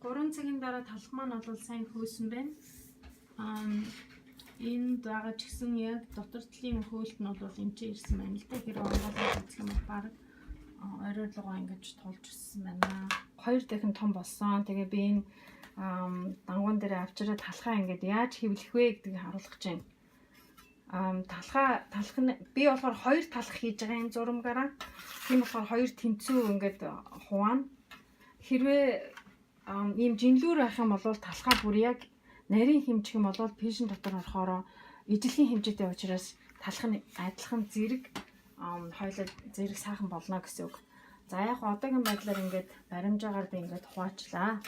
3 цагийн дараа талх маань бол сайн хөөсөн байна. Энэ байгаа ч гэсэн яг дотор талын хөөлт нь бол энэ чинь ирсэн байна л да. Тэр онгоолоо үзэх юм баг оройролгоо ингэж тулж ирсэн байна. 2 дахин том болсон. Тэгээ би энэ дангуун дээр авчираа талхаа ингээд яаж хэвлэх вэ гэдгийг харуулах гэж байна. Талх нь би болохоор 2 талх хийж байгаа энэ зурмгаараа. Тийм болохоор 2 тэнцүү ингээд хуваана. Хэрвээ ийм жинлүүр байх юм бол талхаа бүр яг нарийн хэмжих юм бол пишн дотор орохоор ижилхэн хэмжээтэй учраас талх нь адилхан зэрэг хойлоо зэрэг сайхан болно гэсэн үг. За яг одоогийн байдлаар ингээд баримжаагаар би ингээд хуваачлаа.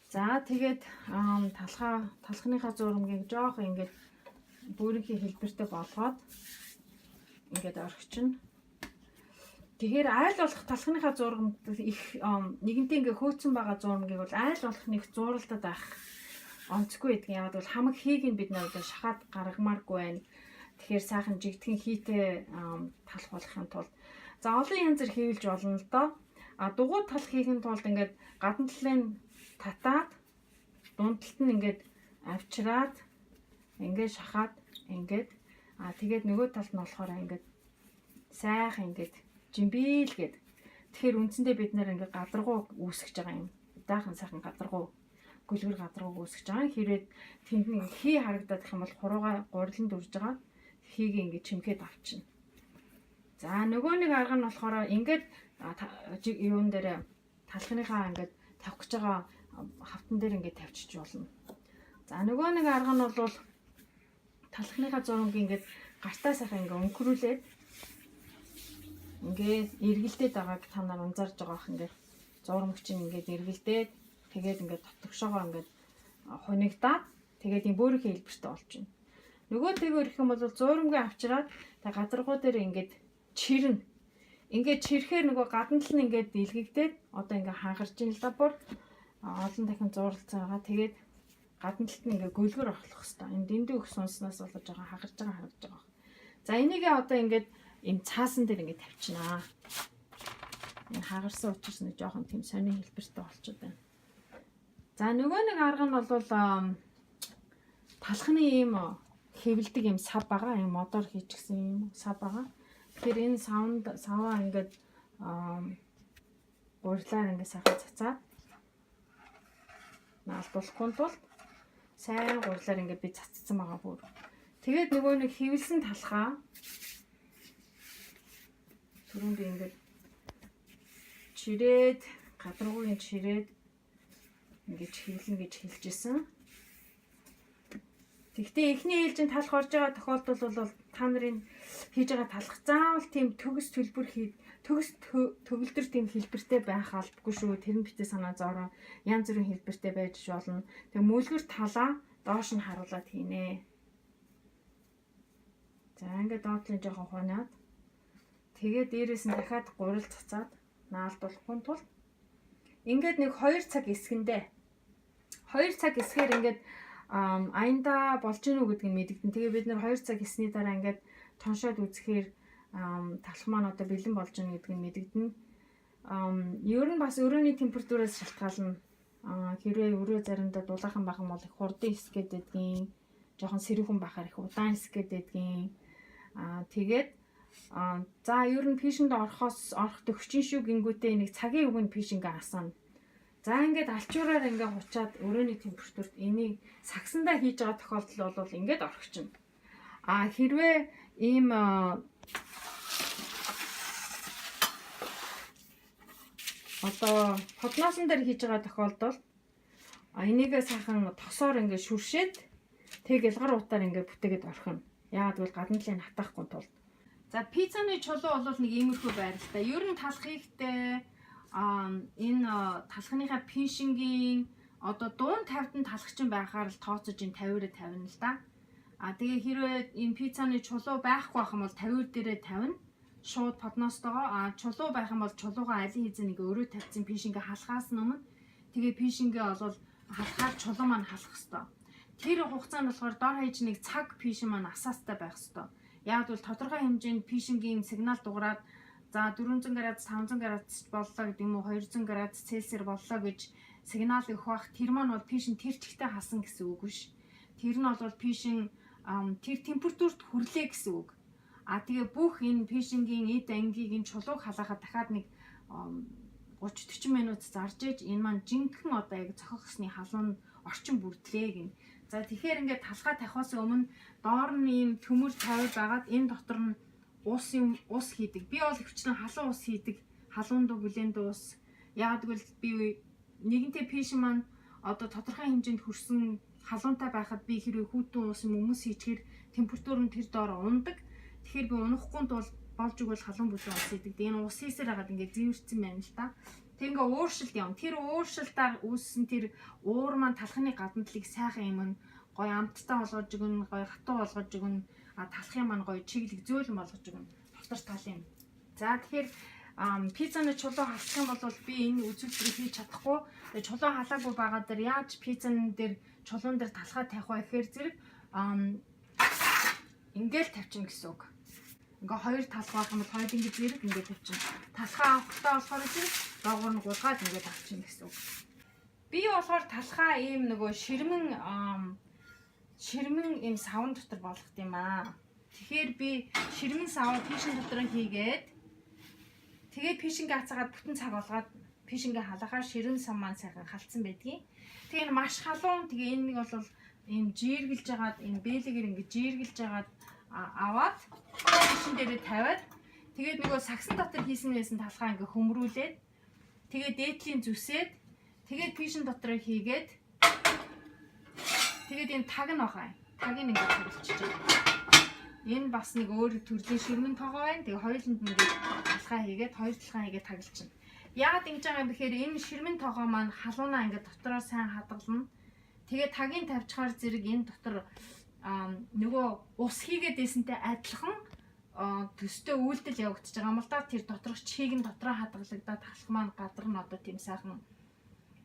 За тэгээд талхныхаа зурмгийг жоох ингээд бүрийнхээ хэлбэртэй болгоод ингээд орхичин. Тэгэхээр айл болох талхныхаа зургамд их нэгэнтээ ингээ хөөцсөн байгаа зурмгийг бол айл болох нэг зуралдаад байх онцгүй гэдэг. Яг бол хамаг хийг нь бид нэр шахаад гаргамааргүй байна. Тэгэхээр сайхан жигтгэн хийтэй талх болохын тулд за олон янзэр хийвэлж болно л доо. Дугуй талх хийхин тулд ингээд гадна талын татаад дунд талд нь ингээд авчираад ингээд шахаад ингээд тэгээд нөгөө талд нь болохоор ингээд сайхан ингээд жимбил гээд. Тэгэхээр үндсэндээ бид нэр ингээд гадаргуу үүсгэж байгаа юм. Даахан сайхан гадаргуу гүлгэр гадаргуу үүсгэж байгаа. Хэрвээ тэнд нь хий харагдах юм бол хуруугаа гуриланд үрж байгаа. Хийг ингээд чимхээд авчина. За нөгөө нэг арга нь болохоор ингээд юун дээр талхныхаа ингээд тавих гэж байгаа хавтан дээр ингээд тавьчих болно. За нөгөө нэг арга нь бол талхныхаа зургийг ингээд гартаа сайхан ингээд өнгөрүүлээд ингээд эргэлдээд байгааг та нар анзаарж байгаа ах ингээд зурмагч ингээд эргэлдээд тэгээд ингээд дотгошоогоо ингээд хунигдаад тэгээд энэ бөөрийнхээ хэлбэртэй болчихно. Нөгөө тэгвэр их юм бол зурмгийн авчираад та газаргуу дээр ингээд чирнэ. Ингээд чирхээр нөгөө гадна тал нь ингээд дэлгэгдээд одоо ингээд хангарч ин л да бүр олон дахин зурлцсан байгаа. Тэгээд гадна талд нь ингээд гөлгөр орлох хэвээр. Энэ дэндүү их сунснаас болж байгаа хагарч байгаа харагдаж байгаа. За энийгээ одоо ингээд энэ цаасан дээр ингээд тавьчихнаа. Энэ хагарсан учраас нэг жоохон тийм сони хэлбэртэй болчиход байна. За нөгөө нэг арга нь бол талхны ийм хэвлдэг ийм сав байгаа. Ийм модоор хийчихсэн ийм сав байгаа. Тэгэхээр энэ саваа ингээд гурилаар ингээд сайхан цацаад наалдуулахгүй тул сайн гурилаар ингээд би цацсан байгаа бүр. Тэгээд нөгөө нэг хэвлсэн талхаа түрүүн би ингээд чирээд гадаргуугийн чирээд ингээд хэвлэн гэж хэлжсэн. Тэгвэл эхний ээлжинд талх орж байгаа тохиолдол бол та нарын хийж байгаа талх заавал тийм төгс төлбөр төгс төгөлдөр тийм хэлбэртэй байх албагүй шүү. Тэр нь битээ санаа зовроо янз бүрийн хэлбэртэй байж болно. Тэгээ мөлгөр талаа доош нь харуулад хийнэ. За ингээд доотлын жоохон хоноод тэгээд дээрээс нь дахиад гурил цацаад наалдуулахгүй тул ингээд нэг 2 цаг эсгэндээ 2 цаг эсгээр ингээд аянда болж гинүү гэдгийг мэдэгдэн. Тэгээ бид нэр 2 цаг эсний дараа ингээд тоншоод үзэхээр талх маань одоо бэлэн болж гинэ гэдгийг мэдэгдэн. Ер нь бас өрөөний температураас шалтгаална. Хэрвээ өрөө заримдаа дулаахан бахан бол их хурдан эсгээд байдгийн, жоохон сэрүүхэн бахаар их удаан эсгээд байдгийн. Тэгээд за ер нь пишэнд орох төгсчин шүү гингүүтээ нэг цагийн үгэнд пишингээ асаана. За ингээд алчуураар ингээд хучаад өрөөний температурт энийг сагсандаа хийж байгаа тохиолдол бол ингээд орхичихно. Хэрвээ ийм одоо подносон дээр хийж байгаа тохиолдол энийгээ сайхан тосоор ингээд шүршээд тэг ялгар утаар ингээд бүтээгээд орхино. Яагаад гэвэл гадна талын хатахгүй тулд. За пиццаны чулуу бол нэг иймэрхүү байралтай. Ер нь талх хийхдээ энэ талхныхаа пишингийн одоо дуун 50-д талхчин байхаар л тооцож ин 50-аар тавина л да. Тэгээ хэрвээ энэ пиццаны чулуу байхгүй байх юм бол 50 дээрээ тавина. Шууд подностойгоо чулуу байх юм бол чулуугаа алин хийзээ нэг өрөө тавьсан пишингээ халахаас өмнө тэгээ пишингээ бол халахаар чулуу маань халах хэвээр. Тэр хугацаанд болохоор дор хаяж нэг цаг пишин маань асаастай байх хэвээр. Яг бол тодорхой хэмжээнд пишингийн сигнал дуурайд За 400 градус, 500 градус боллоо гэдэг юм уу, 200 градус Цельсиэр боллоо гэж сигнал өгөх бах. Тэр маань бол пишин тэр чигтээ хасан гэсэн үг биш. Тэр нь бол пишин тэр температурт хүрлээ гэсэн үг. Тэгээ бүх энэ пишингийн эд ангийг энэ чулууг халаахад дахиад нэг 30-40 минут зарж ээж энэ маань жинхэнэ одоо яг цохихсны халуун орчин бүрдлээ гин. За тэгэхээр ингээд талхаа тавихаас өмнө доор нь ийм төмөр тавьж байгаад энэ дотор нь ус хийдэг. Би бол өвчлэн халуун ус хийдэг. Халуун дуу бүлээн дуу ус. Яг гэвэл би нэгэнтээ пишин маань одоо тодорхой хэмжээнд хүрсэн халуунтай байхад би хэрвээ хүүтэн ус хүмүүс хийчихэр температур нь тэр доор ундаг. Тэгэхээр би унахгүй тул болж игэл халуун бүлээн ус хийдэг. Энэ ус хийсээр хагаад ингээд зэвэрсэн байна л та. Тэг ингээ ууршилт юм. Тэр ууршилтаар үүссэн тэр уур маань талхны гаднадлыг сайхан юм гоё амттай болгож өгнө, гоё хатуу болгож өгнө. Талхын маань гоё чиглэг зөөлөн болгож өгнө. Дотор тал юм. За тэгэхээр пиццаны чулуу халах юм бол би энэ үзүүлбэрийг хийж чадахгүй. Тэгээ чулуу халаагүй байгаа дээр яаж пиццаны дээр чулуун дээр талхаа тавих вэ гэхээр зэрэг ингээл тавьчихна гэсэн үг. Ингээ хоёр талх болох юм бол хоёр ингээ зэрэг ингээ тавьчихна. Талхаа авахтаа болохоор зэрэг доогуур нь гулгаад ингээ тавьчихна гэсэн үг. Би болохоор талхаа ийм нөгөө ширмэн ийм савн дотор болгох юм аа. Тэгэхээр би ширмэн савн пишин дотор хийгээд тэгээд пишингээ хацаагаад бүтэн цаг болгоод пишингээ халахаар ширмэн сав маань сайхан халтсан байдгийг. Тэгээ маш халуун тэгээ энэ нэг бол ийм жиргэлж жагаад энэ бэлэгээр ингээ жиргэлж жагаад аваад пишин дээрээ тавиад тэгээд нөгөө сагсан дотор хийсэн байсан талхаа ингээ хөмрүүлээд тэгээд дээдлийн зүсээд тэгээд пишин дотор хийгээд тэгээд энэ таг нь байгаа. Таг нь ингээ төрүүлчихэж байна. Энэ бас нэг өөр төрлийн ширмэн тоогоо байна. Тэгээ хоёуланд нь ингээ талхаа хийгээд хоёр талхаа хийгээд таглчихна. Яагаад ингэж байгаа юм бэхээр энэ ширмэн тоогоо маань халуунаа ингээ дотроо сайн хадгална. Тэгээд тагийн тавьчихаар зэрэг энэ дотор нөгөө ус хийгээд байсантай адилхан төстэй үйлдэл явагдаж байгаа юм л да. Тэр доторх чийг нь дотроо хадгалагдаад талх маань гадар нь одоо тийм сайхан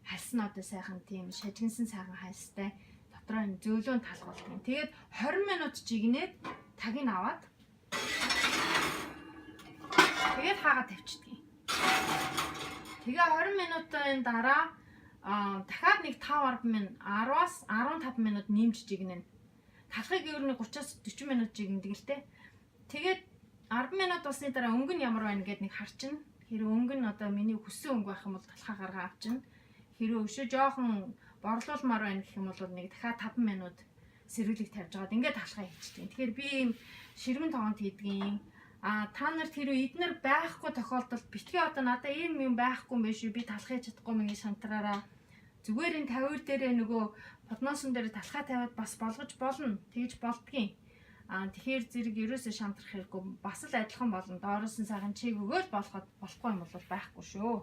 хальсан одоо сайхан тийм шажигнсан сайхан хайстай дотроо энэ зөөлөн талх болдог. Тэгээд 20 минут жигнээд тагийг аваад тэгээд хаагаад тавьчихдаг. Тэгээ 20 минутын дараа дахиад нэг 5-10 минут 10-аас 15 минут нэмж жигнэнэ. Талхыг ер нь 30-аас 40 минут жигнэдэг л те. Тэгээд 10 минут болсны дараа өнгө нь ямар байна гэд нэг харчихна. Хэрэв өнгө нь одоо миний хүссэн өнгө байх юм бол талхаа гаргаа авчна. Хэрэв өшөө жоохон борлуулмаар байна гэх юм бол нэг дахиад 5 минут сэрүүлэг тавьж байгаад ингээд талхаа хийчихдэг. Тэгэхээр би ийм ширмэн тоогонд хийдгийн. Та нарт хэрвээ эднэр байхгүй тохиолдолд битгий одоо надад ийм юм байхгүй юм биш үү? Би талхаа хийж чадахгүй мэн гэж шантраараа. Зүгээр энэ тавиур дээрээ нөгөө подносон дээр талхаа тавиад бас болгож болно. Тэгж болдгийн. Тэгэхээр зэрэг ерөөсөө шантрах хэрэггүй бас л адилхан болно. Доороос нь сайхан чиг өгөөл болохгүй юм бол байхгүй шүү.